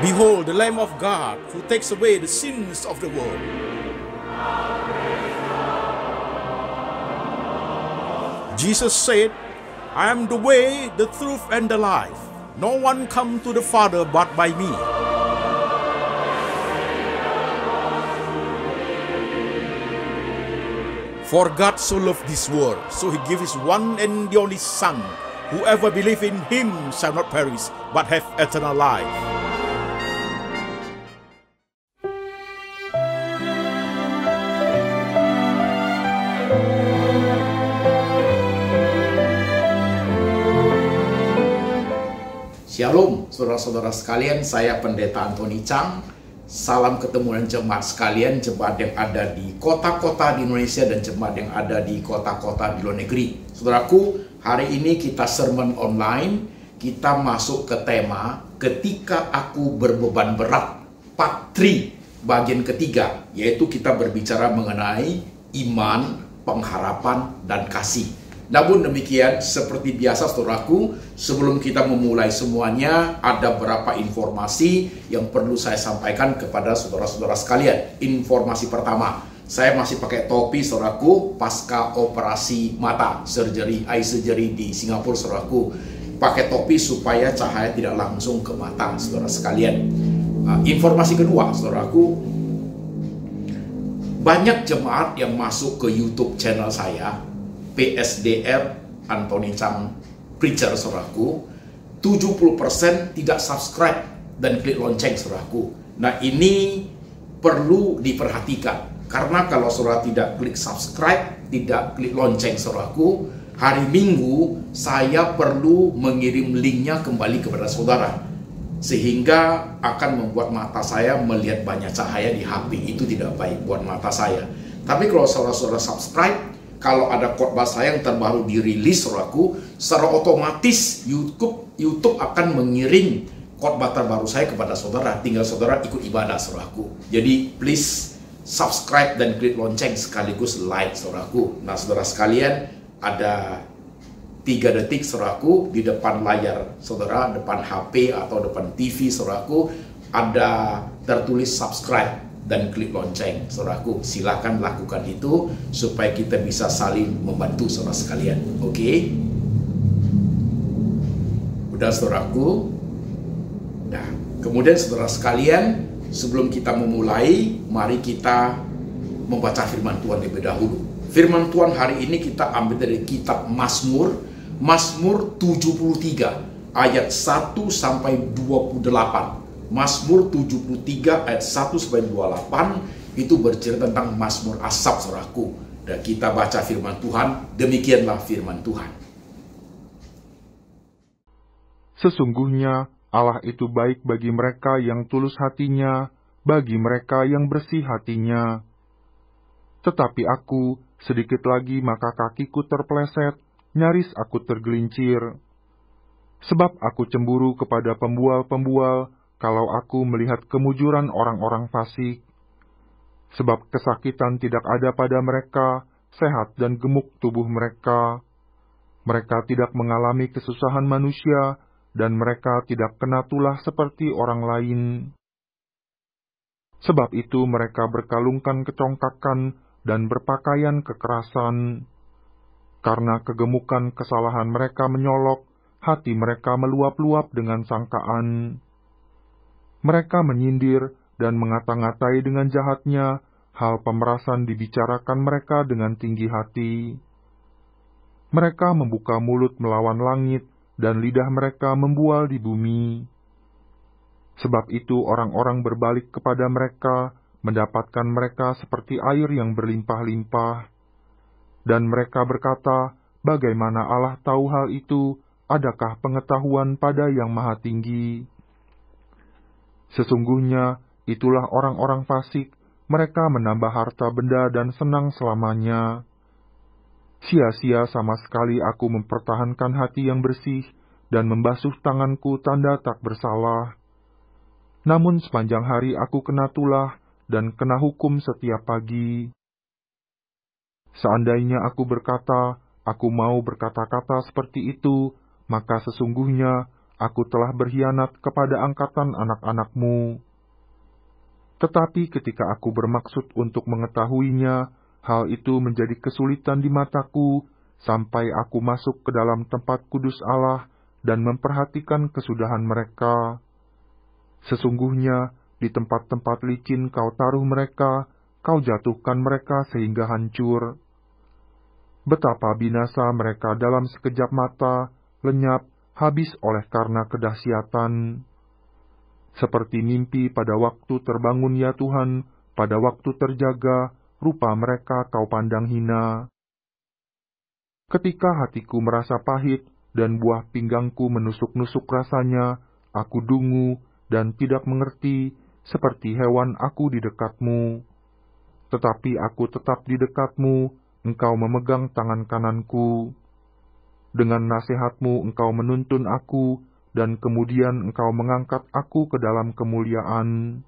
Behold, the Lamb of God who takes away the sins of the world. Jesus said, I am the way, the truth, and the life. No one comes to the Father but by me. For God so loved this world, so he gave his one and the only Son. Whoever believes in him shall not perish, but have eternal life. Shalom, saudara-saudara sekalian, saya Pendeta Antoni Chang. Salam ketemu dan jemaat sekalian, jemaat yang ada di kota-kota di Indonesia dan jemaat yang ada di kota-kota di luar negeri. Saudaraku, hari ini kita sermon online, kita masuk ke tema Ketika Aku Berbeban Berat, part 3, bagian ketiga, yaitu kita berbicara mengenai iman, pengharapan, dan kasih. Namun demikian, seperti biasa saudaraku, sebelum kita memulai semuanya, ada beberapa informasi yang perlu saya sampaikan kepada saudara-saudara sekalian. Informasi pertama, saya masih pakai topi saudaraku, pasca operasi mata, eye surgery di Singapura saudaraku. Pakai topi supaya cahaya tidak langsung ke mata saudara sekalian. Informasi kedua saudaraku, banyak jemaat yang masuk ke YouTube channel saya, PSDR Antoni Chang Preacher saudaraku, 70% tidak subscribe dan klik lonceng saudaraku. Nah, ini perlu diperhatikan, karena kalau saudara tidak klik subscribe, tidak klik lonceng saudaraku, hari Minggu saya perlu mengirim linknya kembali kepada saudara, sehingga akan membuat mata saya melihat banyak cahaya di HP. Itu tidak baik buat mata saya. Tapi kalau saudara-saudara subscribe, kalau ada khotbah saya yang terbaru dirilis saudaraku, secara otomatis YouTube akan mengirim khotbah terbaru saya kepada saudara. Tinggal saudara ikut ibadah saudaraku. Jadi please subscribe dan klik lonceng sekaligus like saudaraku. Nah saudara sekalian, ada 3 detik saudaraku di depan layar saudara, depan HP atau depan TV saudaraku, ada tertulis subscribe dan klik lonceng saudaraku. Silahkan lakukan itu supaya kita bisa saling membantu saudara sekalian. Oke? Udah saudaraku? Nah, kemudian saudara sekalian, sebelum kita memulai, mari kita membaca firman Tuhan terlebih dahulu. Firman Tuhan hari ini kita ambil dari kitab Mazmur 73 ayat 1 sampai 28. Mazmur 73 ayat 1 sampai 28 itu bercerita tentang Mazmur Asaf saudaraku. Dan kita baca firman Tuhan, demikianlah firman Tuhan. Sesungguhnya Allah itu baik bagi mereka yang tulus hatinya, bagi mereka yang bersih hatinya. Tetapi aku, sedikit lagi maka kakiku terpeleset, nyaris aku tergelincir. Sebab aku cemburu kepada pembual-pembual, kalau aku melihat kemujuran orang-orang fasik. Sebab kesakitan tidak ada pada mereka, sehat dan gemuk tubuh mereka. Mereka tidak mengalami kesusahan manusia, dan mereka tidak kena tulah seperti orang lain. Sebab itu mereka berkalungkan kecongkakan dan berpakaian kekerasan. Karena kegemukan kesalahan mereka menyolok, hati mereka meluap-luap dengan sangkaan. Mereka menyindir dan mengata-ngatai dengan jahatnya, hal pemerasan dibicarakan mereka dengan tinggi hati. Mereka membuka mulut melawan langit, dan lidah mereka membual di bumi. Sebab itu orang-orang berbalik kepada mereka, mendapatkan mereka seperti air yang berlimpah-limpah. Dan mereka berkata, bagaimana Allah tahu hal itu? Adakah pengetahuan pada Yang Maha Tinggi? Sesungguhnya, itulah orang-orang fasik, mereka menambah harta benda dan senang selamanya. Sia-sia sama sekali aku mempertahankan hati yang bersih, dan membasuh tanganku tanda tak bersalah. Namun sepanjang hari aku kena tulah, dan kena hukum setiap pagi. Seandainya aku berkata, aku mau berkata-kata seperti itu, maka sesungguhnya aku telah berkhianat kepada angkatan anak-anakmu. Tetapi ketika aku bermaksud untuk mengetahuinya, hal itu menjadi kesulitan di mataku, sampai aku masuk ke dalam tempat kudus Allah dan memperhatikan kesudahan mereka. Sesungguhnya, di tempat-tempat licin kau taruh mereka, kau jatuhkan mereka sehingga hancur. Betapa binasa mereka dalam sekejap mata, lenyap, habis oleh karena kedahsyatan. Seperti mimpi pada waktu terbangun ya Tuhan, pada waktu terjaga, rupa mereka kau pandang hina. Ketika hatiku merasa pahit, dan buah pinggangku menusuk-nusuk rasanya, aku dungu dan tidak mengerti, seperti hewan aku di dekatmu. Tetapi aku tetap di dekatmu, engkau memegang tangan kananku. Dengan nasihatmu engkau menuntun aku, dan kemudian engkau mengangkat aku ke dalam kemuliaan.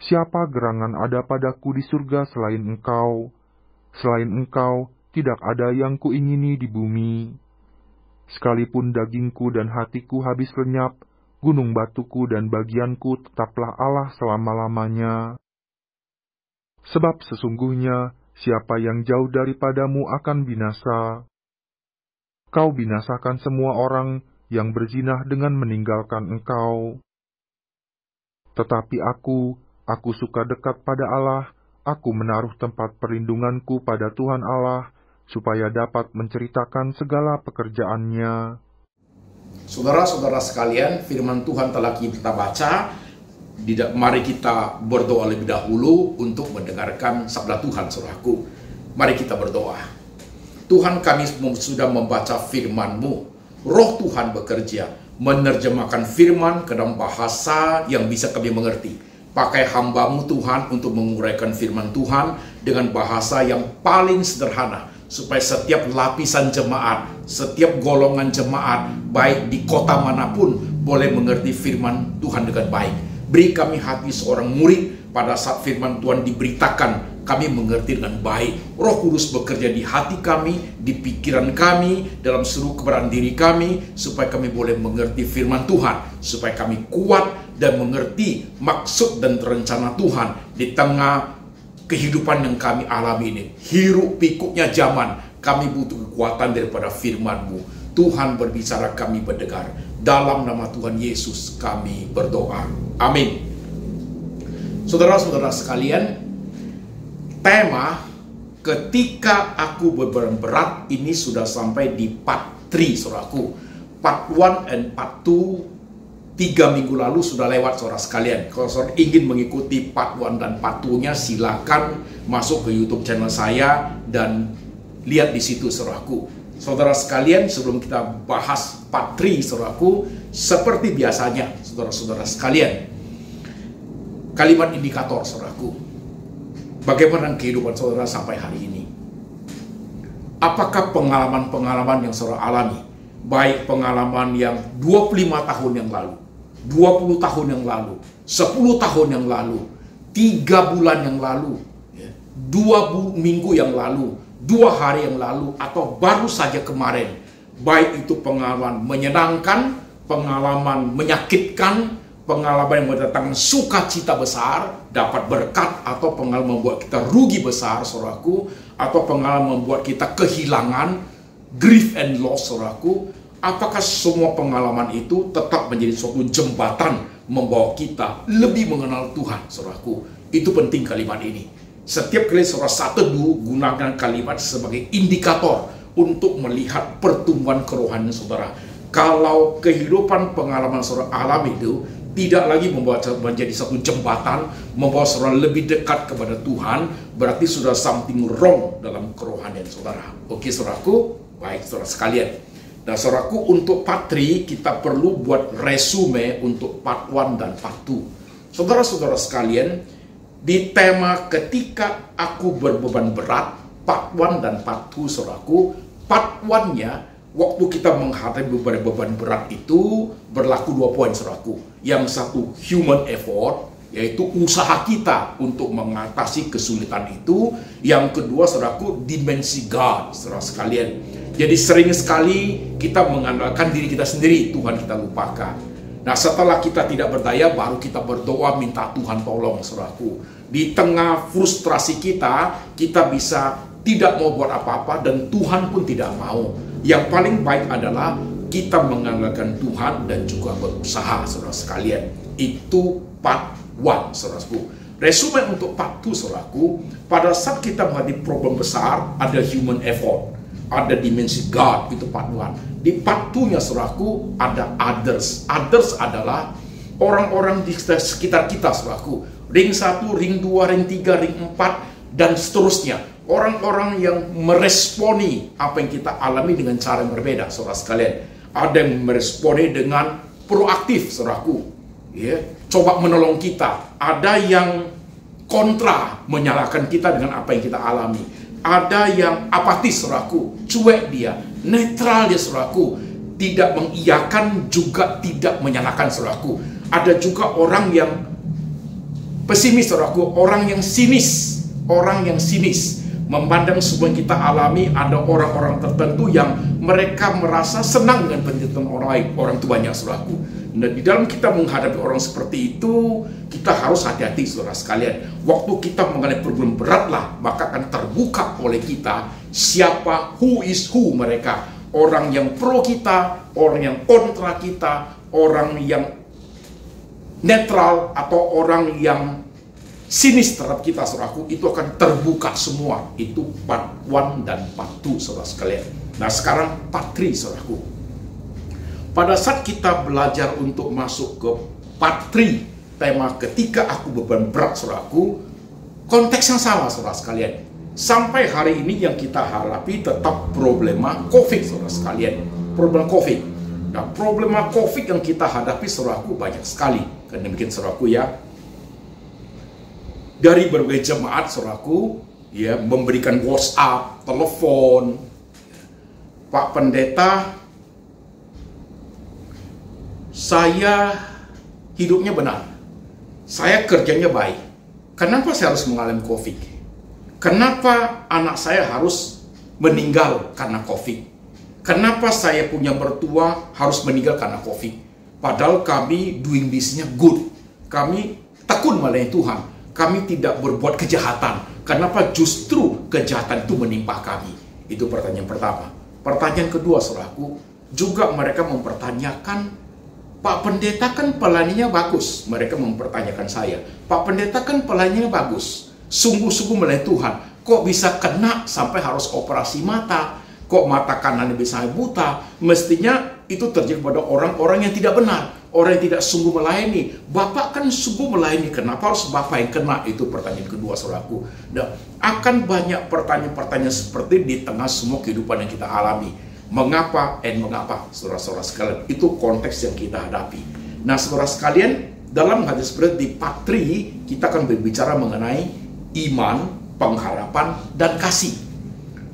Siapa gerangan ada padaku di surga selain engkau? Selain engkau, tidak ada yang kuingini di bumi. Sekalipun dagingku dan hatiku habis lenyap, gunung batuku dan bagianku tetaplah Allah selama-lamanya. Sebab sesungguhnya, siapa yang jauh daripadamu akan binasa. Kau binasakan semua orang yang berzinah dengan meninggalkan engkau. Tetapi aku suka dekat pada Allah, aku menaruh tempat perlindunganku pada Tuhan Allah, supaya dapat menceritakan segala pekerjaannya. Saudara-saudara sekalian, firman Tuhan telah kita baca. Mari kita berdoa lebih dahulu untuk mendengarkan sabda Tuhan, saudaraku. Mari kita berdoa. Tuhan, kami sudah membaca firman-Mu. Roh Tuhan bekerja, menerjemahkan firman ke dalam bahasa yang bisa kami mengerti. Pakai hamba-Mu Tuhan untuk menguraikan firman Tuhan dengan bahasa yang paling sederhana, supaya setiap lapisan jemaat, setiap golongan jemaat, baik di kota manapun, boleh mengerti firman Tuhan dengan baik. Beri kami hati seorang murid pada saat firman Tuhan diberitakan, kami mengerti dengan baik. Roh Kudus bekerja di hati kami, di pikiran kami, dalam seluruh keberadaan diri kami, supaya kami boleh mengerti firman Tuhan, supaya kami kuat dan mengerti maksud dan rencana Tuhan di tengah kehidupan yang kami alami ini. Hiruk pikuknya zaman, kami butuh kekuatan daripada firman-Mu. Tuhan berbicara, kami mendengar. Dalam nama Tuhan Yesus kami berdoa. Amin. Saudara-saudara sekalian, tema ketika aku beban berat ini sudah sampai di part 3, saudaraku. Part 1 and part 2 3 minggu lalu sudah lewat, saudara sekalian. Kalau saudara ingin mengikuti part 1 dan part 2-nya, silakan masuk ke YouTube channel saya dan lihat di situ, saudaraku. Saudara sekalian, sebelum kita bahas part 3, saudaraku, seperti biasanya, saudara-saudara sekalian, kalimat indikator, saudaraku. Bagaimana kehidupan saudara sampai hari ini? Apakah pengalaman-pengalaman yang saudara alami, baik pengalaman yang 25 tahun yang lalu, 20 tahun yang lalu, 10 tahun yang lalu, 3 bulan yang lalu, 2 minggu yang lalu, 2 hari yang lalu, atau baru saja kemarin, baik itu pengalaman menyenangkan, pengalaman menyakitkan, pengalaman yang mendatangkan sukacita besar, dapat berkat, atau pengalaman membuat kita rugi besar, saudaraku, atau pengalaman membuat kita kehilangan, grief and loss, saudaraku. Apakah semua pengalaman itu tetap menjadi suatu jembatan membawa kita lebih mengenal Tuhan, saudaraku? Itu penting kalimat ini. Setiap kali saudara teduh, gunakan kalimat sebagai indikator untuk melihat pertumbuhan kerohanian saudara. Kalau kehidupan pengalaman saudara alami itu tidak lagi membawa menjadi satu jembatan, membawa saudara lebih dekat kepada Tuhan, berarti sudah something wrong dalam kerohanian saudara. Oke, saudaraku? Baik, saudara sekalian. Nah, saudaraku, untuk part 3 kita perlu buat resume untuk part 1 dan part 2. Saudara-saudara sekalian, di tema ketika aku berbeban berat, part 1 dan part 2, saudaraku, part 1-nya, waktu kita menghadapi beban berat itu berlaku 2 poin, saudaraku. Yang satu, human effort, yaitu usaha kita untuk mengatasi kesulitan itu. Yang kedua, saudaraku, dimensi God, saudara sekalian. Jadi sering sekali kita mengandalkan diri kita sendiri, Tuhan kita lupakan. Nah, setelah kita tidak berdaya, baru kita berdoa minta Tuhan tolong, saudaraku. Di tengah frustrasi kita bisa tidak mau buat apa-apa dan Tuhan pun tidak mau. Yang paling baik adalah kita mengandalkan Tuhan dan juga berusaha, saudara sekalian. Itu part 1, saudaraku. Resume untuk part 2, saudaraku. Pada saat kita menghadapi problem besar, ada human effort, ada dimensi God, itu part 1. Di part 2-nya, saudaraku, ada others. Others adalah orang-orang di sekitar kita, saudaraku. Ring 1, ring 2, ring 3, ring 4, dan seterusnya. Orang-orang yang meresponi apa yang kita alami dengan cara yang berbeda, saudara sekalian. Ada yang meresponi dengan proaktif, saudaraku, ya, coba menolong kita. Ada yang kontra, menyalahkan kita dengan apa yang kita alami. Ada yang apatis, saudaraku, cuek dia, netral dia, saudaraku, tidak mengiyakan juga tidak menyalahkan, saudaraku. Ada juga orang yang pesimis, saudaraku, orang yang sinis, memandang semua yang kita alami. Ada orang-orang tertentu yang mereka merasa senang dengan penderitaan orang lain. Orang itu banyak, saudaraku. Nah, di dalam kita menghadapi orang seperti itu, kita harus hati-hati, saudara sekalian. Waktu kita mengalami problem berat lah, maka akan terbuka oleh kita siapa, who is who mereka. Orang yang pro kita, orang yang kontra kita, orang yang netral, atau orang yang sinis terhadap kita, saudaraku, itu akan terbuka semua. Itu part 1 dan part 2, saudara sekalian. Nah, sekarang part 3, saudaraku. Pada saat kita belajar untuk masuk ke part 3, tema ketika aku beban berat, saudaraku, konteks yang sama, saudara sekalian. Sampai hari ini yang kita hadapi tetap problema COVID, saudara sekalian. Problema COVID. Nah, problema COVID yang kita hadapi, saudaraku, banyak sekali. Karena demikian, saudaraku, ya. Dari berbagai jemaat, saudaraku, ya, memberikan WhatsApp, telepon, Pak Pendeta, saya hidupnya benar, saya kerjanya baik, kenapa saya harus mengalami COVID? Kenapa anak saya harus meninggal karena COVID? Kenapa saya punya mertua harus meninggal karena COVID? Padahal kami doing business-nya good, kami tekun melayani Tuhan, kami tidak berbuat kejahatan. Kenapa justru kejahatan itu menimpa kami? Itu pertanyaan pertama. Pertanyaan kedua, saudaraku, juga mereka mempertanyakan, Pak Pendeta kan pelayaninya bagus. Mereka mempertanyakan saya, Pak Pendeta kan pelayaninya bagus, sungguh-sungguh melayani Tuhan, kok bisa kena sampai harus operasi mata? Kok mata kanannya bisa buta? Mestinya itu terjadi pada orang-orang yang tidak benar, orang yang tidak sungguh melayani. Bapak kan sungguh melayani, kenapa harus Bapak yang kena? Itu pertanyaan kedua, saudaraku. Dan akan banyak pertanyaan-pertanyaan seperti di tengah semua kehidupan yang kita alami. Mengapa saudara-saudara sekalian, itu konteks yang kita hadapi. Nah, saudara sekalian, dalam hadis seperti di part 3, kita akan berbicara mengenai iman, pengharapan, dan kasih.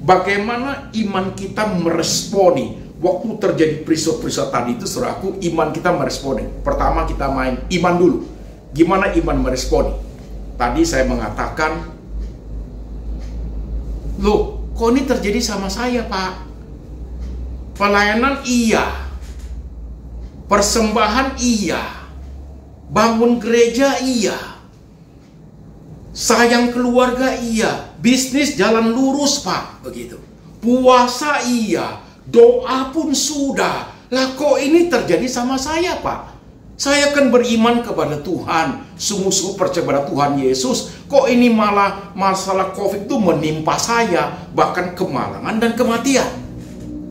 Bagaimana iman kita meresponi waktu terjadi peristiwa-peristiwa tadi itu, saudaraku, iman kita meresponi. Pertama kita main iman dulu. Gimana iman meresponi? Tadi saya mengatakan, loh, kok ini terjadi sama saya, Pak? Pelayanan iya, persembahan iya, bangun gereja iya, sayang keluarga iya, bisnis jalan lurus, Pak, begitu. Puasa iya, doa pun sudah. Lah kok ini terjadi sama saya, Pak? Saya kan beriman kepada Tuhan, sungguh-sungguh percaya pada Tuhan Yesus. Kok ini malah masalah COVID itu menimpa saya, bahkan kemalangan dan kematian.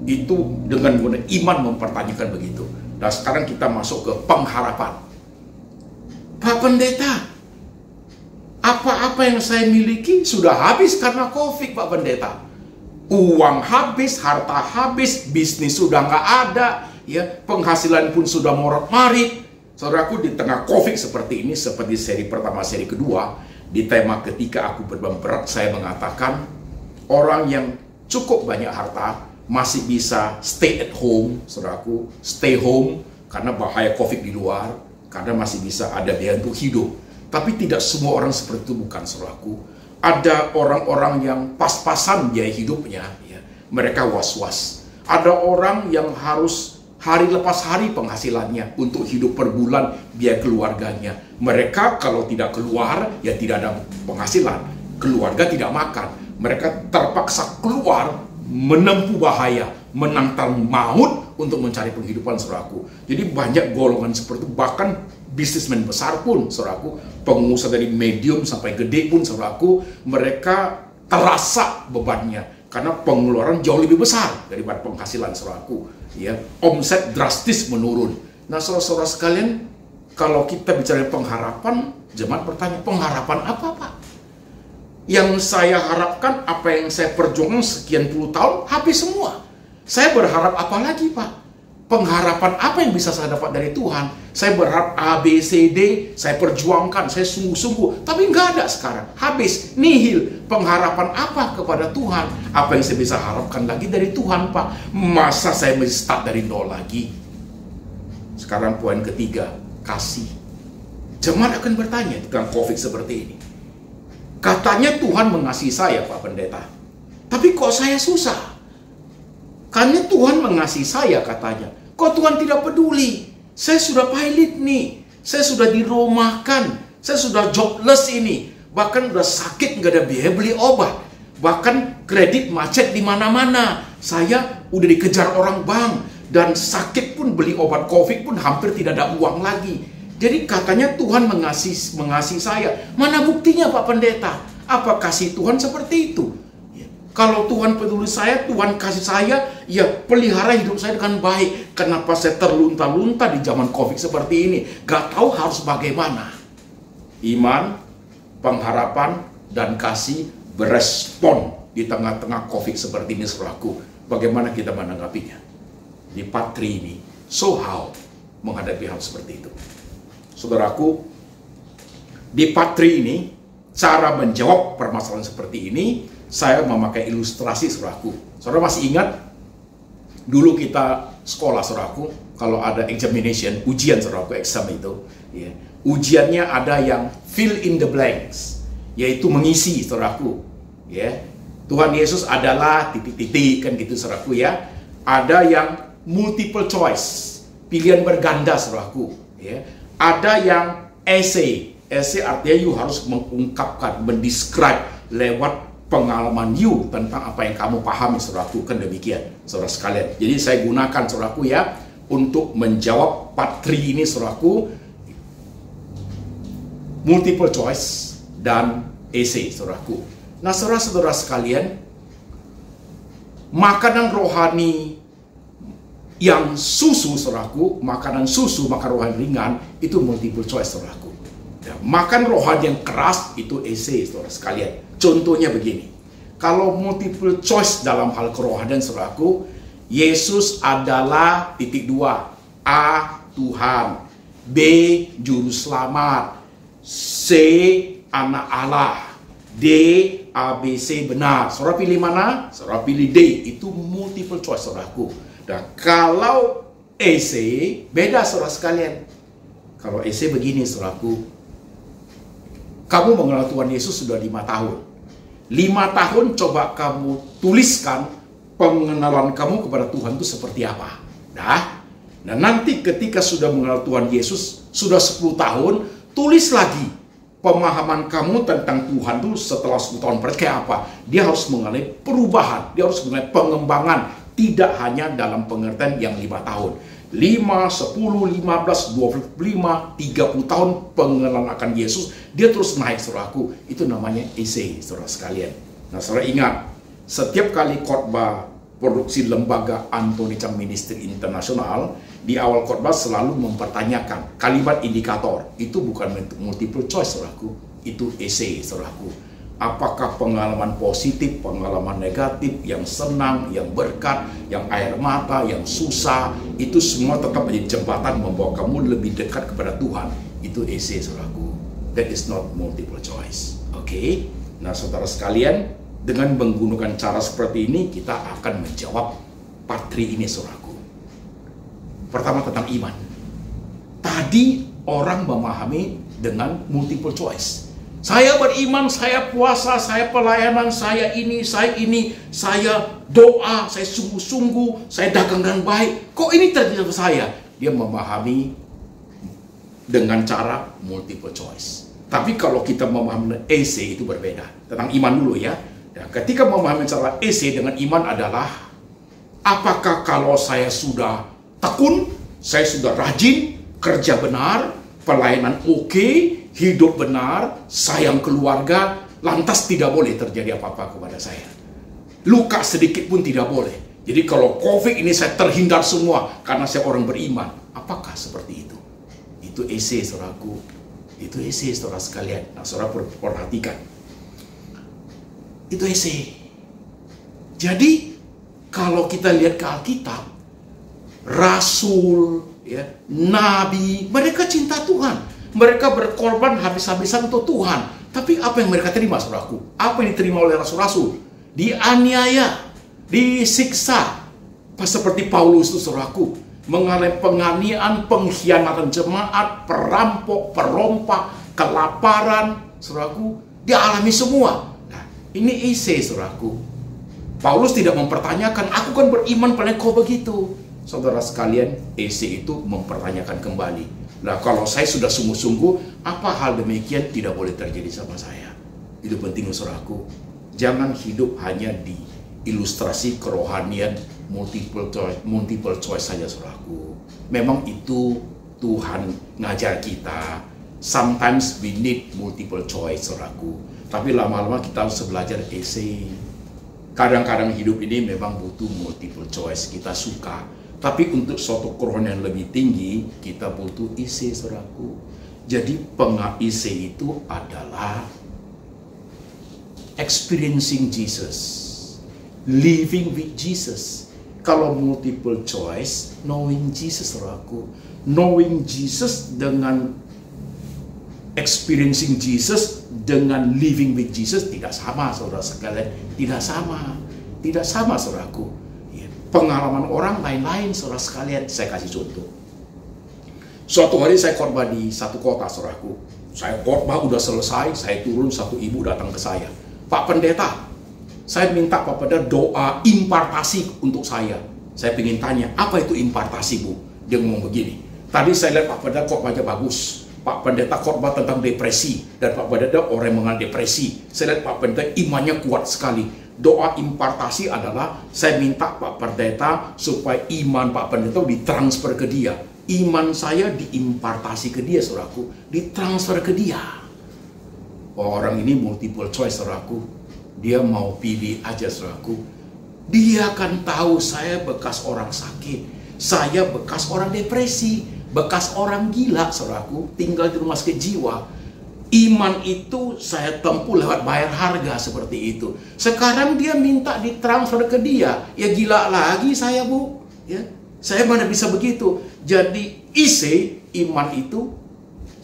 Itu dengan iman mempertanyakan begitu. Dan sekarang kita masuk ke pengharapan. Pak Pendeta, apa-apa yang saya miliki sudah habis karena COVID, Pak Pendeta. Uang habis, harta habis, bisnis sudah nggak ada, ya, penghasilan pun sudah morat-marit. Saudaraku, di tengah COVID seperti ini, seperti seri pertama, seri kedua, di tema ketika aku beban berat, saya mengatakan orang yang cukup banyak harta masih bisa stay at home, saudaraku, stay home karena bahaya COVID di luar, karena masih bisa ada biaya untuk hidup. Tapi tidak semua orang seperti itu, bukan, saudaraku. Ada orang-orang yang pas-pasan biaya hidupnya, ya. Mereka was-was. Ada orang yang harus hari lepas hari penghasilannya untuk hidup per bulan biaya keluarganya. Mereka kalau tidak keluar, ya tidak ada penghasilan. Keluarga tidak makan. Mereka terpaksa keluar menempuh bahaya, menantang maut untuk mencari penghidupan, saudaraku. Jadi banyak golongan seperti itu, bahkan bisnismen besar pun, saudaraku, pengusaha dari medium sampai gede pun, saudaraku, mereka terasa bebannya karena pengeluaran jauh lebih besar daripada penghasilan, saudaraku. Ya, omset drastis menurun. Nah, saudara-saudara sekalian, kalau kita bicara pengharapan, jemaat bertanya, pengharapan apa, Pak? Yang saya harapkan, apa yang saya perjuangkan sekian puluh tahun, habis semua. Saya berharap apa lagi, Pak? Pengharapan apa yang bisa saya dapat dari Tuhan? Saya berharap A, B, C, D, saya perjuangkan, saya sungguh-sungguh. Tapi nggak ada sekarang. Habis, nihil. Pengharapan apa kepada Tuhan? Apa yang saya bisa harapkan lagi dari Tuhan, Pak? Masa saya mesti start dari nol lagi? Sekarang poin ketiga, kasih. Jemaat akan bertanya tentang COVID seperti ini. Katanya Tuhan mengasihi saya, Pak Pendeta. Tapi kok saya susah? Karena Tuhan mengasihi saya, katanya. Kok Tuhan tidak peduli? Saya sudah pilot nih. Saya sudah dirumahkan. Saya sudah jobless ini. Bahkan udah sakit, nggak ada biaya beli obat. Bahkan kredit macet di mana-mana. Saya udah dikejar orang bank. Dan sakit pun, beli obat COVID pun hampir tidak ada uang lagi. Jadi katanya Tuhan mengasihi saya. Mana buktinya, Pak Pendeta? Apa kasih Tuhan seperti itu? Kalau Tuhan peduli saya, Tuhan kasih saya, ya pelihara hidup saya dengan baik. Kenapa saya terlunta-lunta di zaman COVID seperti ini? Gak tahu harus bagaimana. Iman, pengharapan, dan kasih berespon di tengah-tengah COVID seperti ini, saudaraku. Bagaimana kita menanggapinya? Di part 3 ini, so how menghadapi hal seperti itu? Saudaraku, di part 3 ini, cara menjawab permasalahan seperti ini, saya memakai ilustrasi, saudaraku. Saudara masih ingat? Dulu kita sekolah, saudaraku, kalau ada examination, ujian, saudaraku, exam itu, ya, ujiannya ada yang fill in the blanks, yaitu mengisi, saudaraku. Ya, Tuhan Yesus adalah titik-titik, kan gitu, saudaraku, ya. Ada yang multiple choice, pilihan berganda, saudaraku. Ya. Ada yang essay. Essay artinya you harus mengungkapkan, mendescribe lewat pengalaman you tentang apa yang kamu pahami, saudaraku. Kan demikian, saudara sekalian. Jadi saya gunakan, saudaraku, ya, untuk menjawab part 3 ini, saudaraku, multiple choice dan essay, saudaraku. Nah, saudara-saudara sekalian, makanan rohani yang susu, saudaraku, makanan susu, makan rohani ringan, itu multiple choice, saudaraku. Ya, makan rohani yang keras, itu essay, saudara sekalian. Contohnya begini, kalau multiple choice dalam hal kerohanian, saudaraku, Yesus adalah titik 2, A, Tuhan, B, Juru Selamat, C, Anak Allah, D, A, B, C benar. Saudara pilih mana? Saudara pilih D, itu multiple choice, saudaraku. Dan kalau AC, beda, saudara sekalian. Kalau AC begini, saudaraku, kamu mengenal Tuhan Yesus sudah 5 tahun. 5 tahun coba kamu tuliskan pengenalan kamu kepada Tuhan itu seperti apa. Nah, nanti ketika sudah mengenal Tuhan Yesus, sudah 10 tahun, tulis lagi pemahaman kamu tentang Tuhan itu setelah 10 tahun kayak apa. Dia harus mengalami perubahan, dia harus mengalami pengembangan, tidak hanya dalam pengertian yang 5 tahun. 5, 10, 15, 25, 30 tahun pengenalan akan Yesus, dia terus naik, saudaraku. Itu namanya essay, saudara sekalian. Nah, saudara ingat, setiap kali khotbah produksi lembaga Anthony Chang Ministry International, di awal khotbah selalu mempertanyakan kalimat indikator. Itu bukan multiple choice, saudaraku. Itu essay, saudaraku. Apakah pengalaman positif, pengalaman negatif, yang senang, yang berkat, yang air mata, yang susah, itu semua tetap menjadi jembatan membawa kamu lebih dekat kepada Tuhan. Itu essay, saudaraku. That is not multiple choice. Oke? Nah, saudara sekalian, dengan menggunakan cara seperti ini, kita akan menjawab part 3 ini, saudaraku. Pertama, tentang iman. Tadi orang memahami dengan multiple choice. Saya beriman, saya puasa, saya pelayanan, saya ini, saya doa, saya sungguh-sungguh, saya dagang dengan baik. Kok ini terjadi sama saya? Dia memahami dengan cara multiple choice. Tapi kalau kita memahami AC itu berbeda. Tentang iman dulu ya. Ketika memahami cara AC dengan iman adalah, apakah kalau saya sudah tekun, saya sudah rajin, kerja benar, pelayanan oke, hidup benar, sayang keluarga, lantas tidak boleh terjadi apa-apa kepada saya. Luka sedikit pun tidak boleh. Jadi kalau COVID ini saya terhindar semua karena saya orang beriman. Apakah seperti itu? Itu AC, saudaraku. Itu AC, saudara sekalian. Nah, saudara perhatikan. Itu AC. Jadi, kalau kita lihat ke Alkitab, Rasul, ya, Nabi, mereka cinta Tuhan. Mereka berkorban habis-habisan untuk Tuhan. Tapi apa yang mereka terima, saudaraku? Apa yang diterima oleh Rasul-Rasul? Dianiaya, disiksa. Seperti Paulus itu, saudaraku. Mengalami penganiayaan, pengkhianatan jemaat, perampok, perompak, kelaparan, saudaraku. Dia alami semua. Nah, ini isi, saudaraku. Paulus tidak mempertanyakan, aku kan beriman pada kau begitu. Saudara sekalian, isi itu mempertanyakan kembali. Nah, kalau saya sudah sungguh-sungguh, apa hal demikian tidak boleh terjadi sama saya? Itu penting, saudaraku. Jangan hidup hanya di ilustrasi kerohanian multiple choice saja, saudaraku. Memang itu Tuhan ngajar kita. Sometimes we need multiple choice, saudaraku. Tapi lama-lama kita harus belajar essay. Kadang-kadang hidup ini memang butuh multiple choice. Kita suka. Tapi untuk suatu kerohanian lebih tinggi, kita butuh isi, saudaraku. Jadi isi itu adalah experiencing Jesus, living with Jesus. Kalau multiple choice, knowing Jesus, saudaraku. Knowing Jesus dengan experiencing Jesus dengan living with Jesus tidak sama, saudara sekalian. Tidak sama. Tidak sama, saudaraku. Pengalaman orang lain-lain, saudara sekalian. Saya kasih contoh. Suatu hari saya khotbah di satu kota, saudaraku. Saya khotbah udah selesai, saya turun, satu ibu datang ke saya. Pak Pendeta, saya minta Pak Pendeta doa impartasi untuk saya. Saya ingin tanya, apa itu impartasi, Bu? Dia ngomong begini. Tadi saya lihat Pak Pendeta khotbahnya bagus. Pak Pendeta khotbah tentang depresi. Dan Pak Pendeta orang yang mengalami depresi. Saya lihat Pak Pendeta imannya kuat sekali. Doa impartasi adalah saya minta Pak Pendeta supaya iman Pak Pendeta ditransfer ke dia. Iman saya diimpartasi ke dia, saudaraku. Ditransfer ke dia. Orang ini multiple choice, saudaraku. Dia mau pilih aja, saudaraku. Dia akan tahu saya bekas orang sakit. Saya bekas orang depresi. Bekas orang gila, saudaraku. Tinggal di rumah sakit jiwa. Iman itu saya tempuh lewat bayar harga seperti itu. Sekarang dia minta ditransfer ke dia. Ya gila lagi saya, Bu. Ya, saya mana bisa begitu. Jadi isi iman itu,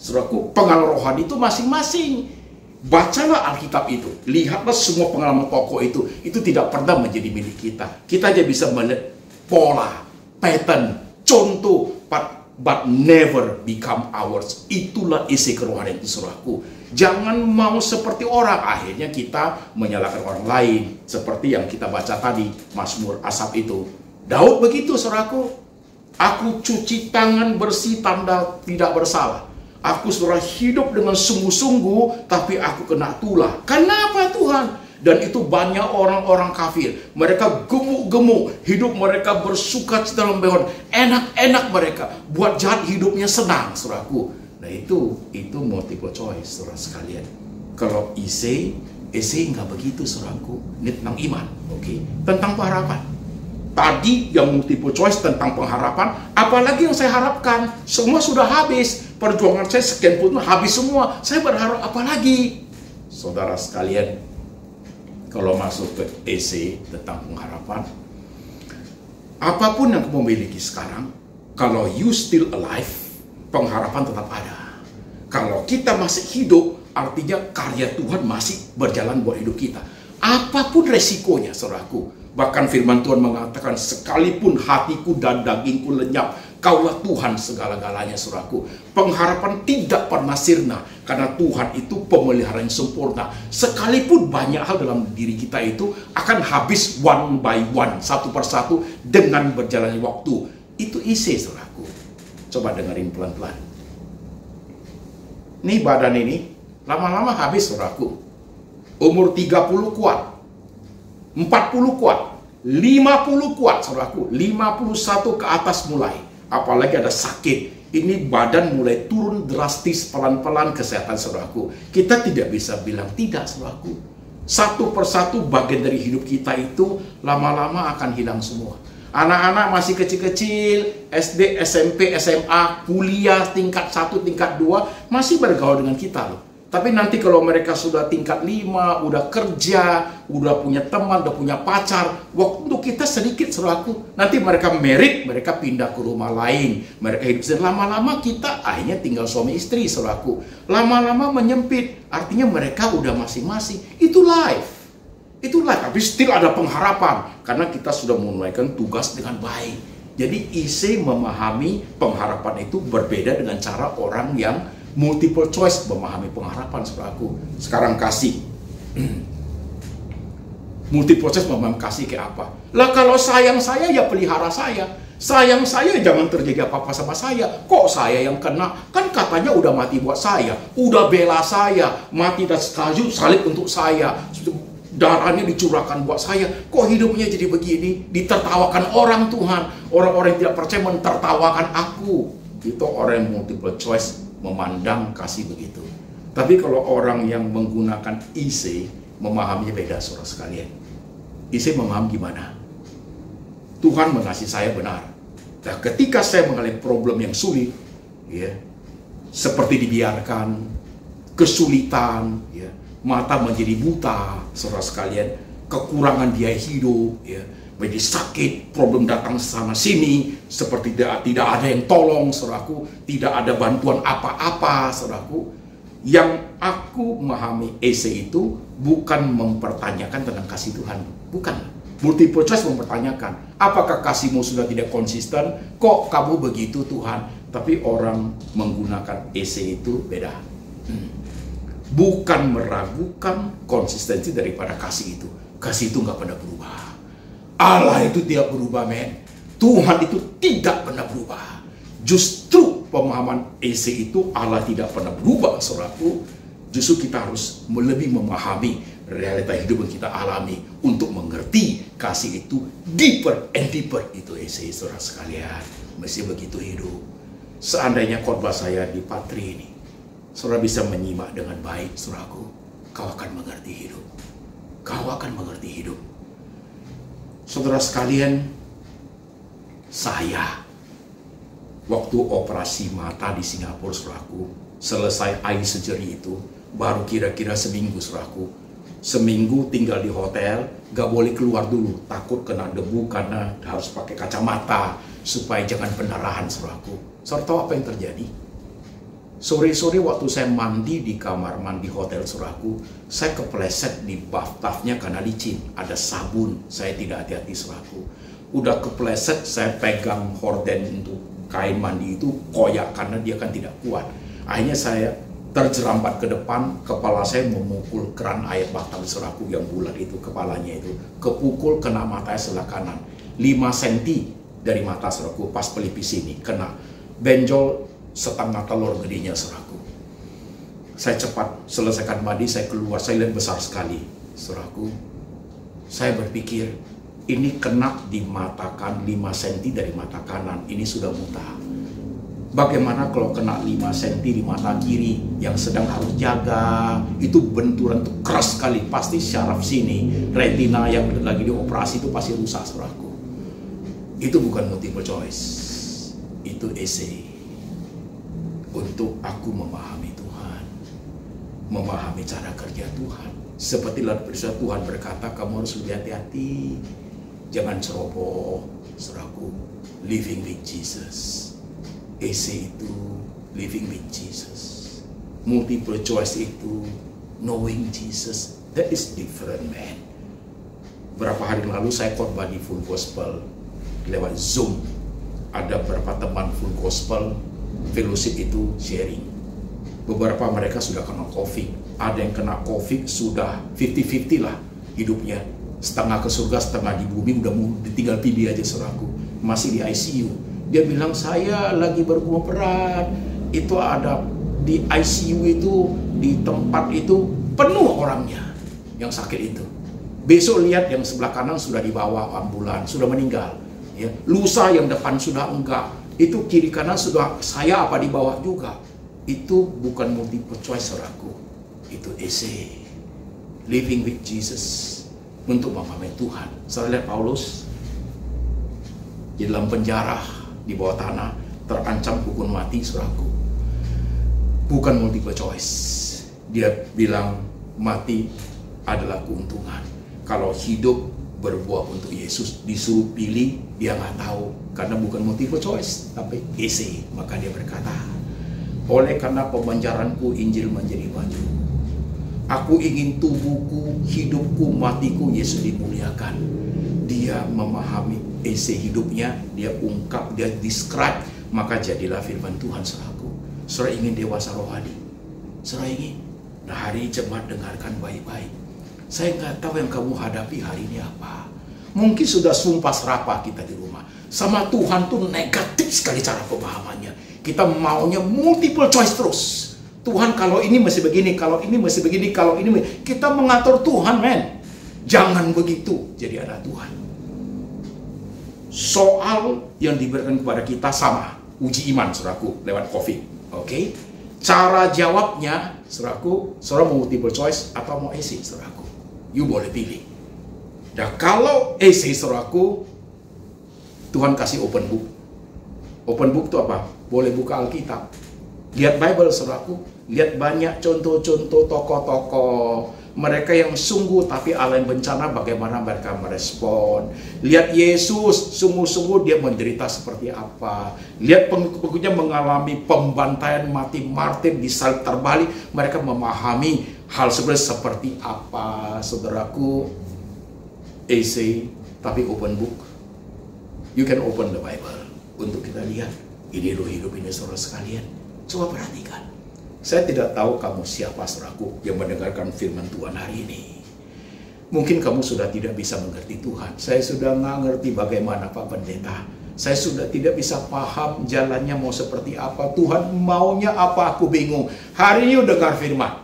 saudaraku, pengalaman rohani itu masing-masing. Bacalah Alkitab itu. Lihatlah semua pengalaman tokoh itu. Itu tidak pernah menjadi milik kita. Kita aja bisa melihat pola, pattern, contoh, but never become ours. Itulah isi kerohanian itu, saudaraku. Jangan mau seperti orang. Akhirnya kita menyalahkan orang lain. Seperti yang kita baca tadi, Mazmur Asaf itu. Daud begitu, saudaraku. Aku cuci tangan bersih, tanda tidak bersalah. Aku sudah hidup dengan sungguh-sungguh, tapi aku kena tulah. Kenapa, Tuhan? Dan itu banyak orang-orang kafir. Mereka gemuk-gemuk. Hidup mereka bersuka cita dalam behon. Enak-enak mereka. Buat jahat hidupnya senang, saudaraku. Nah itu multiple choice, saudara sekalian. Kalau isi nggak begitu, saudaraku. Ini tentang iman, oke? Tentang pengharapan. Tadi yang multiple choice tentang pengharapan. Apalagi yang saya harapkan. Semua sudah habis. Perjuangan saya sekian pun habis semua. Saya berharap apa lagi? Saudara sekalian, kalau masuk ke essay tentang pengharapan, apapun yang kamu miliki sekarang, kalau you still alive, pengharapan tetap ada. Kalau kita masih hidup, artinya karya Tuhan masih berjalan buat hidup kita. Apapun resikonya, saudaraku. Bahkan firman Tuhan mengatakan, sekalipun hatiku dan dagingku lenyap, Kaulah Tuhan segala-galanya, saudaraku. Pengharapan tidak pernah sirna, karena Tuhan itu pemelihara yang sempurna. Sekalipun banyak hal dalam diri kita itu akan habis one by one, satu persatu dengan berjalannya waktu. Itu isi, saudaraku. Coba dengerin pelan-pelan. Nih badan ini, lama-lama habis, saudaraku. Umur 30 kuat, 40 kuat, 50 kuat, saudaraku. 51 ke atas mulai. Apalagi ada sakit, ini badan mulai turun drastis pelan-pelan kesehatan, saudaraku. Kita tidak bisa bilang tidak, saudaraku. Satu persatu bagian dari hidup kita itu lama-lama akan hilang semua. Anak-anak masih kecil-kecil, SD, SMP, SMA, kuliah tingkat 1, tingkat 2, masih bergaul dengan kita loh. Tapi nanti kalau mereka sudah tingkat 5, udah kerja, udah punya teman, udah punya pacar, waktu untuk kita sedikit, saudaraku. Nanti mereka merit, mereka pindah ke rumah lain, mereka hidup sendiri. Lama-lama kita akhirnya tinggal suami istri, saudaraku. Lama-lama menyempit, artinya mereka udah masing-masing. Itu life. Itu life, tapi still ada pengharapan. Karena kita sudah menunaikan tugas dengan baik. Jadi isi memahami pengharapan itu berbeda dengan cara orang yang multiple choice memahami pengharapan, saudaraku. Sekarang kasih. Multiple choice memahami kasih kayak apa? Lah kalau sayang saya ya pelihara saya. Sayang saya jangan terjadi apa-apa sama saya. Kok saya yang kena? Kan katanya udah mati buat saya. Udah bela saya. Mati dan kayu salib untuk saya. Darahnya dicurahkan buat saya. Kok hidupnya jadi begini? Ditertawakan orang, Tuhan. Orang-orang yang tidak percaya mentertawakan aku. Itu orang yang multiple choice memandang kasih begitu. Tapi kalau orang yang menggunakan isi, memahaminya beda, saudara sekalian. Isi memahami gimana? Tuhan mengasihi saya benar. Nah, ketika saya mengalami problem yang sulit, ya, seperti dibiarkan, kesulitan, ya, mata menjadi buta, saudara sekalian, kekurangan biaya hidup, ya, menjadi sakit, problem datang sana sini, seperti tidak ada yang tolong, saudaraku, tidak ada bantuan apa-apa, saudaraku. Yang aku memahami EC itu bukan mempertanyakan tentang kasih Tuhan, bukan. Multiple choice mempertanyakan, apakah kasihmu sudah tidak konsisten? Kok kamu begitu, Tuhan? Tapi orang menggunakan EC itu beda. Bukan meragukan konsistensi daripada kasih itu. Kasih itu nggak pernah berubah. Allah itu tidak berubah, men. Tuhan itu tidak pernah berubah. Justru pemahaman EC itu Allah tidak pernah berubah, saudaraku. Justru kita harus lebih memahami realita hidup yang kita alami untuk mengerti kasih itu deeper and deeper. Itu EC, saudara sekalian. Mesti begitu hidup. Seandainya khotbah saya di Patri ini, saudara bisa menyimak dengan baik, saudaraku, kau akan mengerti hidup. Kau akan mengerti hidup. Saudara sekalian, saya waktu operasi mata di Singapura, saudaraku, selesai eye surgery itu, baru kira-kira seminggu, saudaraku. Seminggu tinggal di hotel, gak boleh keluar dulu, takut kena debu karena harus pakai kacamata supaya jangan pendarahan, saudaraku. Saudara tahu apa yang terjadi? Sore-sore waktu saya mandi di kamar mandi hotel, saudaraku, saya kepleset di bathtubnya karena licin, ada sabun, saya tidak hati-hati, saudaraku. Udah kepleset, saya pegang horden untuk kain mandi itu koyak karena dia kan tidak kuat. Akhirnya saya terjerambat ke depan, kepala saya memukul keran air bathtub, saudaraku, yang bulat itu, kepalanya itu kepukul kena mata saya sebelah kanan, 5 cm dari mata, saudaraku, pas pelipis ini kena benjol setengah telur gedenya, saudaraku. Saya cepat selesaikan mandi, saya keluar, saya lihat besar sekali, saudaraku. Saya berpikir, ini kena di mata kan 5 cm dari mata kanan, ini sudah buta. Bagaimana kalau kena 5 cm di mata kiri yang sedang harus jaga? Itu benturan itu keras sekali, pasti syaraf sini, retina yang lagi dioperasi itu pasti rusak, saudaraku. Itu bukan multiple choice, itu EC. Untuk aku memahami Tuhan, memahami cara kerja Tuhan. Seperti firman Tuhan berkata, kamu harus lebih hati-hati, jangan ceroboh, saudaraku. Living with Jesus. EC itu living with Jesus. Multiple choice itu knowing Jesus. That is different, man. Berapa hari lalu saya khotbah di Full Gospel lewat Zoom. ada beberapa teman full gospel, fellowship itu sharing. Beberapa mereka sudah kena COVID. Ada yang kena COVID sudah 50-50 lah hidupnya. Setengah ke surga, setengah di bumi, udah mau ditinggal pilih aja saudaraku. Masih di ICU. Dia bilang, saya lagi bergumul berat. Itu ada di ICU itu, di tempat itu penuh orangnya yang sakit itu. Besok lihat yang sebelah kanan sudah dibawa ambulan, sudah meninggal. Ya. Lusa yang depan sudah enggak. Itu kiri kanan sudah saya apa di bawah juga. Itu bukan multiple choice saudaraku. Itu essay. Living with Jesus. Untuk memahami Tuhan. Saya lihat Paulus di dalam penjara di bawah tanah, terancam hukuman mati saudaraku. Bukan multiple choice. Dia bilang mati adalah keuntungan. Kalau hidup berbuah untuk Yesus, disuruh pilih, dia nggak tahu. Karena bukan multiple choice, tapi essay. Maka dia berkata, oleh karena pemanjaranku, Injil menjadi baju. Aku ingin tubuhku, hidupku, matiku, Yesus dimuliakan. Dia memahami essay hidupnya, dia ungkap, dia describe, maka jadilah firman Tuhan saudaraku. Saudara ingin dewasa rohani? Saudara ingin? Nah, hari jemaat dengarkan baik-baik. Saya nggak tahu yang kamu hadapi hari ini apa. Mungkin sudah sumpah serapah kita di rumah. Sama Tuhan tuh negatif sekali cara pemahamannya. Kita maunya multiple choice terus. Tuhan kalau ini masih begini, kalau ini masih begini, kalau ini kita mengatur Tuhan, men. Jangan begitu. Jadi ada Tuhan. Soal yang diberikan kepada kita sama, uji iman saudaraku lewat COVID. Oke? Cara jawabnya saudaraku, saudara mau multiple choice atau mau essay saudaraku. You boleh pilih. Dan kalau essay saudaraku, Tuhan kasih open book. Open book itu apa? Boleh buka Alkitab. Lihat Bible saudaraku. Lihat banyak contoh-contoh tokoh-tokoh mereka yang sungguh, tapi Allah yang bencana bagaimana mereka merespon. Lihat Yesus, sungguh-sungguh dia menderita seperti apa. Lihat pengikut-pengikutnya mengalami pembantaian, mati martir, disalib terbalik. Mereka memahami hal seperti apa. Saudaraku, essay, tapi open book. You can open the Bible untuk kita lihat. Ini loh hidup ini saudara sekalian. Coba perhatikan. Saya tidak tahu kamu siapa saudaraku yang mendengarkan firman Tuhan hari ini. Mungkin kamu sudah tidak bisa mengerti Tuhan. Saya sudah nggak ngerti bagaimana Pak Pendeta. Saya sudah tidak bisa paham jalannya mau seperti apa. Tuhan maunya apa, aku bingung. Hari ini dengar firman.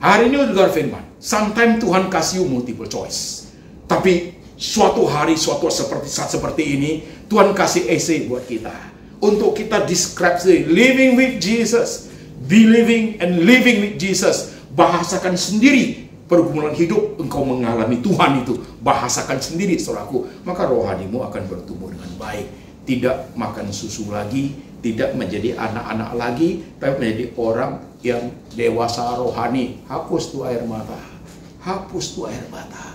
Hari ini dengar firman. Sometimes Tuhan kasih multiple choice. Tapi suatu hari, saat seperti ini, Tuhan kasih essay buat kita. Untuk kita describe living with Jesus. Believing and living with Jesus. Bahasakan sendiri pergumulan hidup engkau mengalami Tuhan itu. Bahasakan sendiri saudaraku. Maka rohanimu akan bertumbuh dengan baik. Tidak makan susu lagi. Tidak menjadi anak-anak lagi. Tapi menjadi orang yang dewasa rohani. Hapus tuh air mata. Hapus tuh air mata.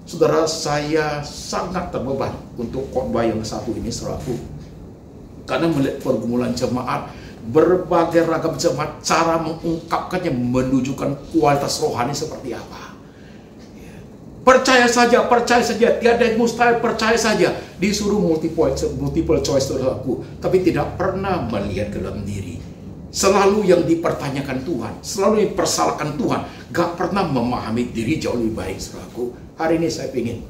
Saudara, saya sangat terbeban untuk khotbah yang satu ini saudaraku. Karena melihat pergumulan jemaat, berbagai ragam jemaat, cara mengungkapkannya menunjukkan kualitas rohani seperti apa. Percaya saja, tiada yang mustahil, percaya saja. Disuruh multiple choice saudaraku, tapi tidak pernah melihat ke dalam diri. Selalu yang dipertanyakan Tuhan, selalu dipersalahkan Tuhan, gak pernah memahami diri jauh lebih baik saudaraku. Hari ini saya ingin,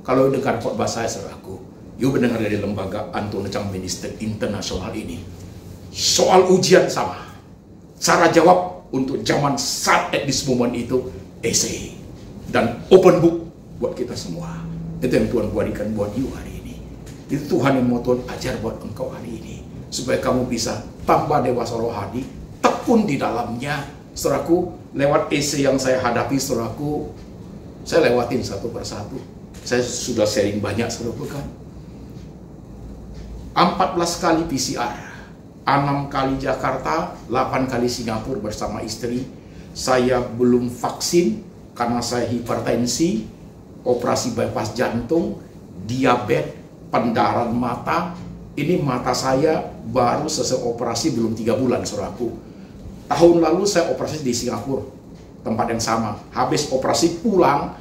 kalau dengar khotbah saya saudaraku, you mendengar dari lembaga Anton Chang Minister Internasional ini, soal ujian sama. Cara jawab untuk zaman saat at this moment itu essay dan open book buat kita semua. Itu yang Tuhan berikan buat you hari ini. Itu Tuhan yang mau Tuhan ajar buat engkau hari ini. Supaya kamu bisa tambah dewasa rohani, tekun di dalamnya. Saudaraku, lewat essay yang saya hadapi saudaraku, saya lewatin satu persatu. Saya sudah sharing banyak saudaraku kan. 14 kali PCR. 6 kali Jakarta, 8 kali Singapura bersama istri. Saya belum vaksin karena saya hipertensi, operasi bypass jantung, diabetes, pendarahan mata. Ini mata saya baru selesai operasi belum 3 bulan saudaraku. Tahun lalu saya operasi di Singapura, tempat yang sama. Habis operasi pulang,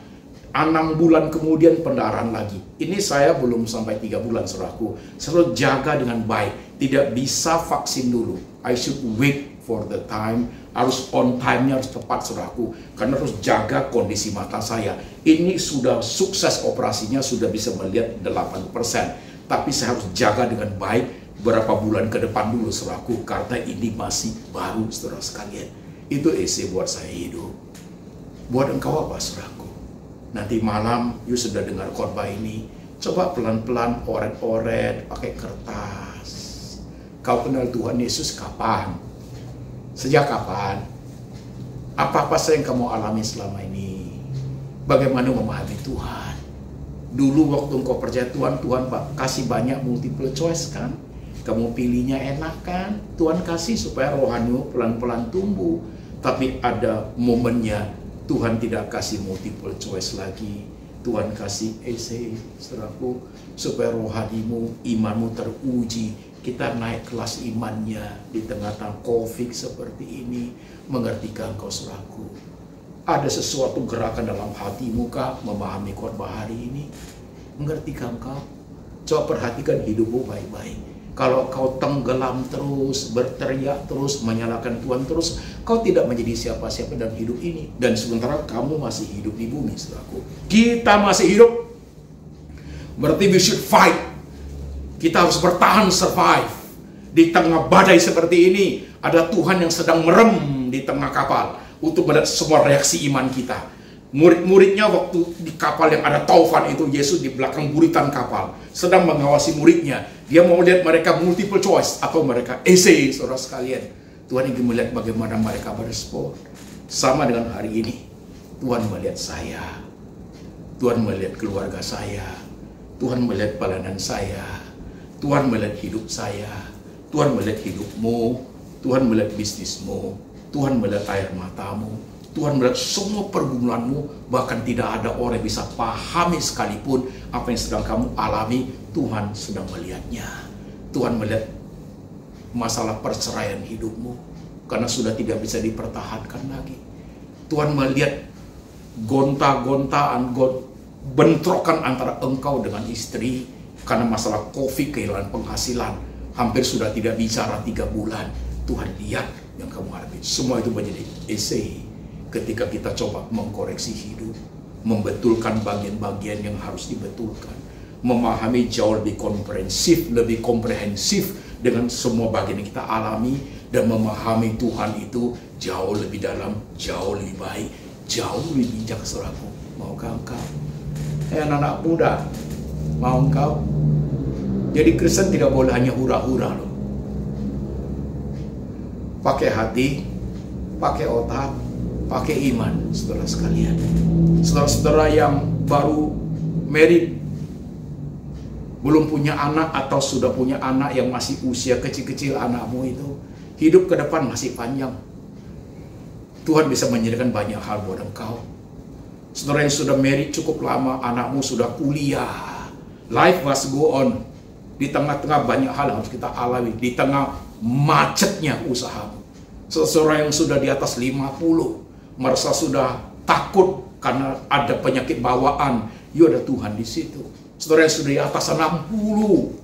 6 bulan kemudian pendarahan lagi. Ini saya belum sampai 3 bulan, saudaraku. Selalu jaga dengan baik. Tidak bisa vaksin dulu. I should wait for the time. Harus on time-nya, harus tepat, saudaraku. Karena harus jaga kondisi mata saya. Ini sudah sukses operasinya, sudah bisa melihat 80%. Tapi saya harus jaga dengan baik berapa bulan ke depan dulu, saudaraku. Karena ini masih baru, saudara sekalian. Itu ese buat saya hidup. Buat engkau apa, saudaraku? Nanti malam, you sudah dengar khotbah ini, coba pelan-pelan oret-oret pakai kertas. Kau kenal Tuhan Yesus kapan? Sejak kapan? Apa-apa saja yang kamu alami selama ini? Bagaimana memahami Tuhan? Dulu waktu engkau percaya Tuhan, Tuhan kasih banyak multiple choice kan? Kamu pilihnya enak kan? Tuhan kasih supaya rohanimu pelan-pelan tumbuh. Tapi ada momennya Tuhan tidak kasih multiple choice lagi. Tuhan kasih essay, saudaraku, supaya rohanimu, imanmu teruji. Kita naik kelas imannya di tengah-tengah COVID seperti ini. Mengertikah engkau, saudaraku? Ada sesuatu gerakan dalam hatimu kah memahami khotbah hari ini? Mengertikah engkau? Coba perhatikan hidupmu baik-baik. Kalau kau tenggelam terus, berteriak terus, menyalahkan Tuhan terus, kau tidak menjadi siapa-siapa dalam hidup ini. Dan sementara kamu masih hidup di bumi, saudaraku. Kita masih hidup. Berarti we should fight. Kita harus bertahan, survive. Di tengah badai seperti ini, ada Tuhan yang sedang merem di tengah kapal untuk melihat semua reaksi iman kita. Murid-muridnya waktu di kapal yang ada taufan itu, Yesus di belakang buritan kapal sedang mengawasi muridnya. Dia mau lihat mereka multiple choice atau mereka essay, saudara sekalian. Tuhan ingin melihat bagaimana mereka berespon. Sama dengan hari ini, Tuhan melihat saya, Tuhan melihat keluarga saya, Tuhan melihat pelayanan saya, Tuhan melihat hidup saya, Tuhan melihat hidupmu, Tuhan melihat bisnismu, Tuhan melihat air matamu, Tuhan melihat semua pergumulanmu. Bahkan tidak ada orang yang bisa pahami sekalipun apa yang sedang kamu alami. Tuhan sedang melihatnya. Tuhan melihat masalah perceraian hidupmu karena sudah tidak bisa dipertahankan lagi. Tuhan melihat gonta-gontaan, bentrokan antara engkau dengan istri karena masalah COVID, kehilangan penghasilan, hampir sudah tidak bicara 3 bulan. Tuhan lihat yang kamu alami. Semua itu menjadi essay ketika kita coba mengkoreksi hidup, membetulkan bagian-bagian yang harus dibetulkan, memahami jauh lebih komprehensif dengan semua bagian yang kita alami, dan memahami Tuhan itu jauh lebih dalam, jauh lebih baik, jauh lebih bijak, saudaraku. Maukah engkau? Anak-anak muda, mau engkau? Jadi Kristen tidak boleh hanya hura-hura loh. Pakai hati, pakai otak, pakai iman, saudara sekalian. Saudara-saudara yang baru married, belum punya anak atau sudah punya anak yang masih usia kecil-kecil, anakmu itu hidup ke depan masih panjang. Tuhan bisa menyediakan banyak hal buat engkau. Saudara yang sudah married cukup lama, anakmu sudah kuliah, life must go on. Di tengah-tengah banyak hal yang harus kita alami, di tengah macetnya usahamu. Seseorang yang sudah di atas 50, merasa sudah takut karena ada penyakit bawaan, ada Tuhan di situ. Saudara yang sudah di atas 60,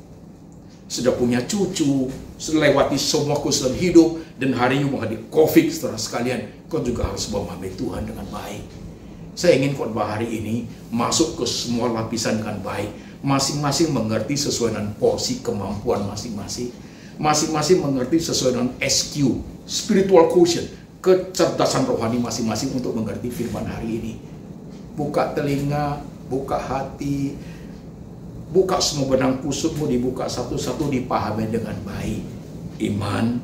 sudah punya cucu, sudah lewati semua kesulitan hidup, dan hari ini menghadapi COVID, saudara sekalian, kau juga harus memahami Tuhan dengan baik. Saya ingin khotbah hari ini masuk ke semua lapisan dengan baik. Masing-masing mengerti sesuai dengan porsi kemampuan masing-masing. Masing-masing mengerti sesuai dengan SQ, spiritual quotient, kecerdasan rohani masing-masing untuk mengerti firman hari ini. Buka telinga, buka hati, buka semua benang kusutmu, dibuka satu-satu, dipahami dengan baik. Iman,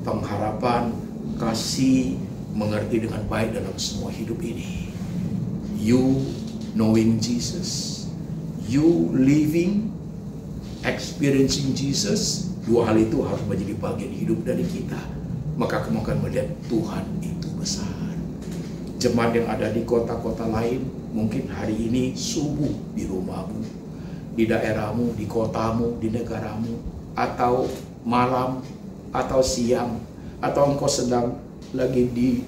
pengharapan, kasih, mengerti dengan baik dalam semua hidup ini. You knowing Jesus, you living, experiencing Jesus, dua hal itu harus menjadi bagian hidup dari kita. Maka kamu akan melihat Tuhan itu besar. Jemaat yang ada di kota-kota lain, mungkin hari ini subuh di rumahmu, di daerahmu, di kotamu, di negaramu, atau malam, atau siang, atau engkau sedang lagi di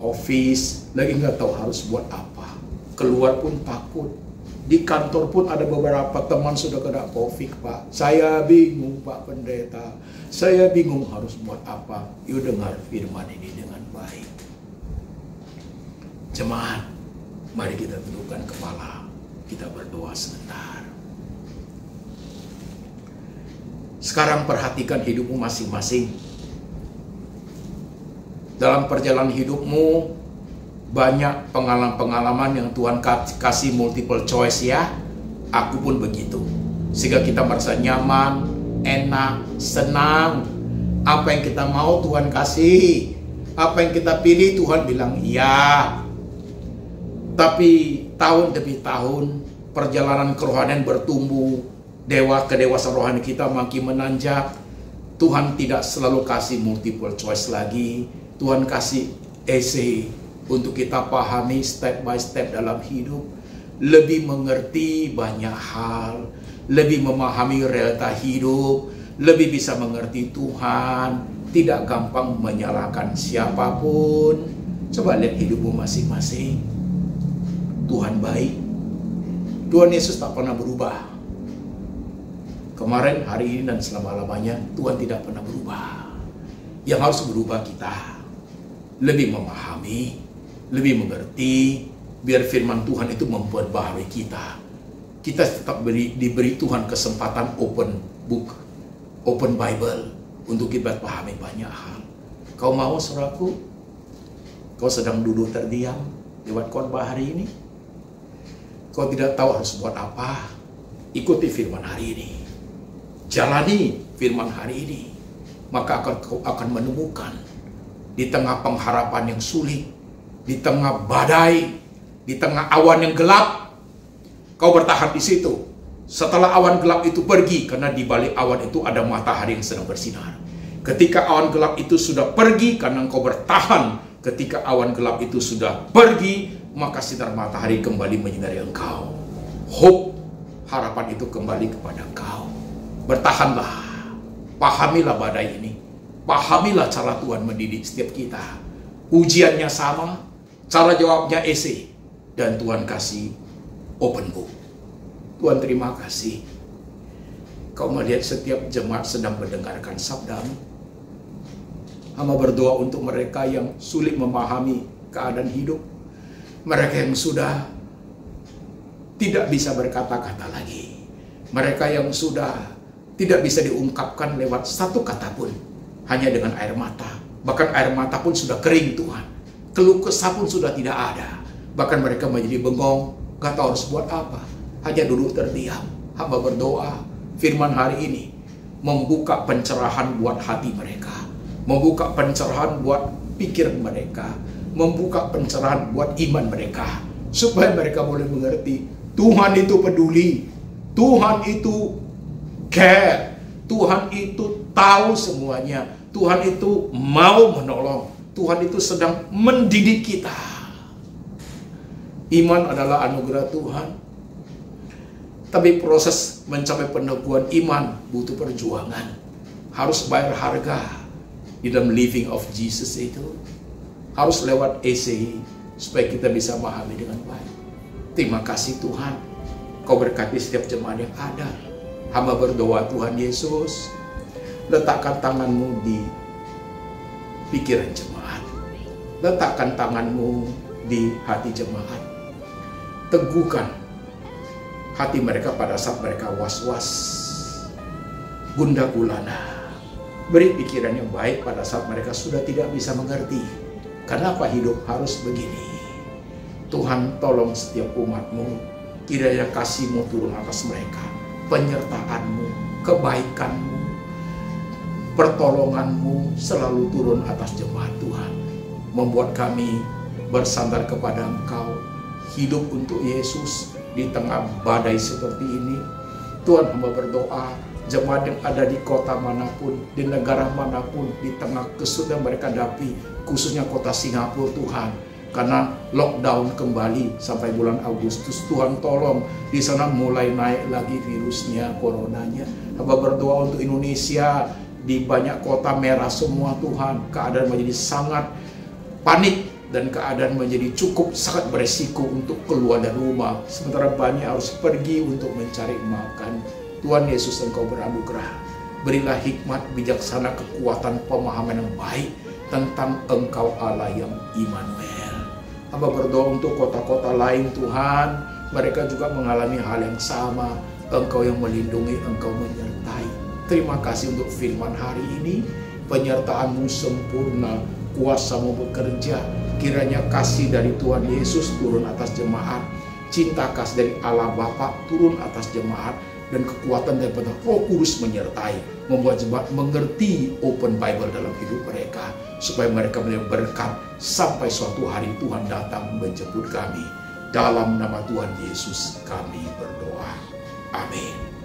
office, lagi nggak tahu harus buat apa. keluar pun takut. Di kantor pun ada beberapa teman sudah kena COVID, Pak. Saya bingung, Pak Pendeta. Saya bingung harus buat apa. Yuk dengar firman ini dengan baik. Jemaat, mari kita tundukkan kepala. Kita berdoa sebentar. Sekarang perhatikan hidupmu masing-masing. Dalam perjalanan hidupmu, banyak pengalaman-pengalaman yang Tuhan kasih multiple choice ya. Aku pun begitu. Sehingga kita merasa nyaman, enak, senang. Apa yang kita mau Tuhan kasih. Apa yang kita pilih Tuhan bilang iya. Tapi tahun demi tahun perjalanan kerohanian bertumbuh. Kedewasaan rohani kita makin menanjak. Tuhan tidak selalu kasih multiple choice lagi. Tuhan kasih essay untuk kita pahami step by step dalam hidup, lebih mengerti banyak hal, lebih memahami realita hidup, lebih bisa mengerti Tuhan, tidak gampang menyalahkan siapapun. Coba lihat hidupmu masing-masing. Tuhan baik. Tuhan Yesus tak pernah berubah. Kemarin, hari ini, dan selama-lamanya Tuhan tidak pernah berubah. Yang harus berubah kita, lebih memahami, lebih mengerti, biar firman Tuhan itu memperbaharui kita. Kita tetap diberi Tuhan kesempatan open book, open Bible, untuk kita pahami banyak hal. Kau mau, saudaraku? Kau sedang duduk terdiam lewat khotbah hari ini? Kau tidak tahu harus buat apa? Ikuti firman hari ini. Jalani firman hari ini. Maka kau akan menemukan di tengah pengharapan yang sulit, di tengah badai, di tengah awan yang gelap, kau bertahan di situ. Setelah awan gelap itu pergi, karena di balik awan itu ada matahari yang sedang bersinar. Ketika awan gelap itu sudah pergi, karena engkau bertahan, ketika awan gelap itu sudah pergi, maka sinar matahari kembali menyinari engkau. Hope, harapan itu kembali kepada engkau. Bertahanlah, pahamilah badai ini, pahamilah cara Tuhan mendidik setiap kita. Ujiannya sama, cara jawabnya essay, dan Tuhan kasih open book. Tuhan terima kasih. Kau melihat setiap jemaat sedang mendengarkan sabdamu. Hamba berdoa untuk mereka yang sulit memahami keadaan hidup. Mereka yang sudah tidak bisa berkata-kata lagi. Mereka yang sudah tidak bisa diungkapkan lewat satu kata pun, hanya dengan air mata. Bahkan air mata pun sudah kering Tuhan. Keluh kesah pun sudah tidak ada. Bahkan mereka menjadi bengong, gak tahu harus buat apa. Hanya duduk terdiam. Hamba berdoa, firman hari ini membuka pencerahan buat hati mereka. Membuka pencerahan buat pikiran mereka. Membuka pencerahan buat iman mereka. Supaya mereka boleh mengerti, Tuhan itu peduli. Tuhan itu care. Tuhan itu tahu semuanya. Tuhan itu mau menolong. Tuhan itu sedang mendidik kita. Iman adalah anugerah Tuhan. Tapi proses mencapai peneguhan iman butuh perjuangan. Harus bayar harga di dalam living of Jesus itu. Harus lewat essay supaya kita bisa memahami dengan baik. Terima kasih Tuhan. Kau berkati setiap jemaat yang ada. Hamba berdoa Tuhan Yesus, letakkan tanganmu di pikiran jemaat. Letakkan tanganmu di hati jemaat. Teguhkan hati mereka pada saat mereka was-was, gundah gulana. Beri pikiran yang baik pada saat mereka sudah tidak bisa mengerti. Kenapa hidup harus begini? Tuhan tolong setiap umatmu. Kiranya kasih-Mu turun atas mereka. Penyertaan-Mu, kebaikan-Mu, pertolongan-Mu selalu turun atas jemaat Tuhan. Membuat kami bersandar kepada Engkau. Hidup untuk Yesus di tengah badai seperti ini. Tuhan, hamba berdoa, jemaat yang ada di kota manapun, di negara manapun, di tengah kesulitan mereka hadapi, khususnya kota Singapura Tuhan, karena lockdown kembali sampai bulan Agustus. Tuhan tolong, di sana mulai naik lagi virusnya, coronanya. Hamba berdoa untuk Indonesia, di banyak kota merah semua Tuhan, keadaan menjadi sangat panik, dan keadaan menjadi cukup sangat beresiko untuk keluar dari rumah, sementara banyak harus pergi untuk mencari makan. Tuhan Yesus, Engkau beranugerah, berilah hikmat, bijaksana, kekuatan, pemahaman yang baik tentang Engkau Allah yang Immanuel. Hamba berdoa untuk kota-kota lain Tuhan, mereka juga mengalami hal yang sama. Engkau yang melindungi, Engkau menyertai. Terima kasih untuk firman hari ini. Penyertaan-Mu sempurna, kuasa-Mu bekerja. Kiranya kasih dari Tuhan Yesus turun atas jemaat, cinta kasih dari Allah Bapa turun atas jemaat, dan kekuatan daripada Roh Kudus menyertai, membuat jemaat mengerti open Bible dalam hidup mereka, supaya mereka menjadi berkat sampai suatu hari Tuhan datang menjemput kami. Dalam nama Tuhan Yesus kami berdoa. Amin.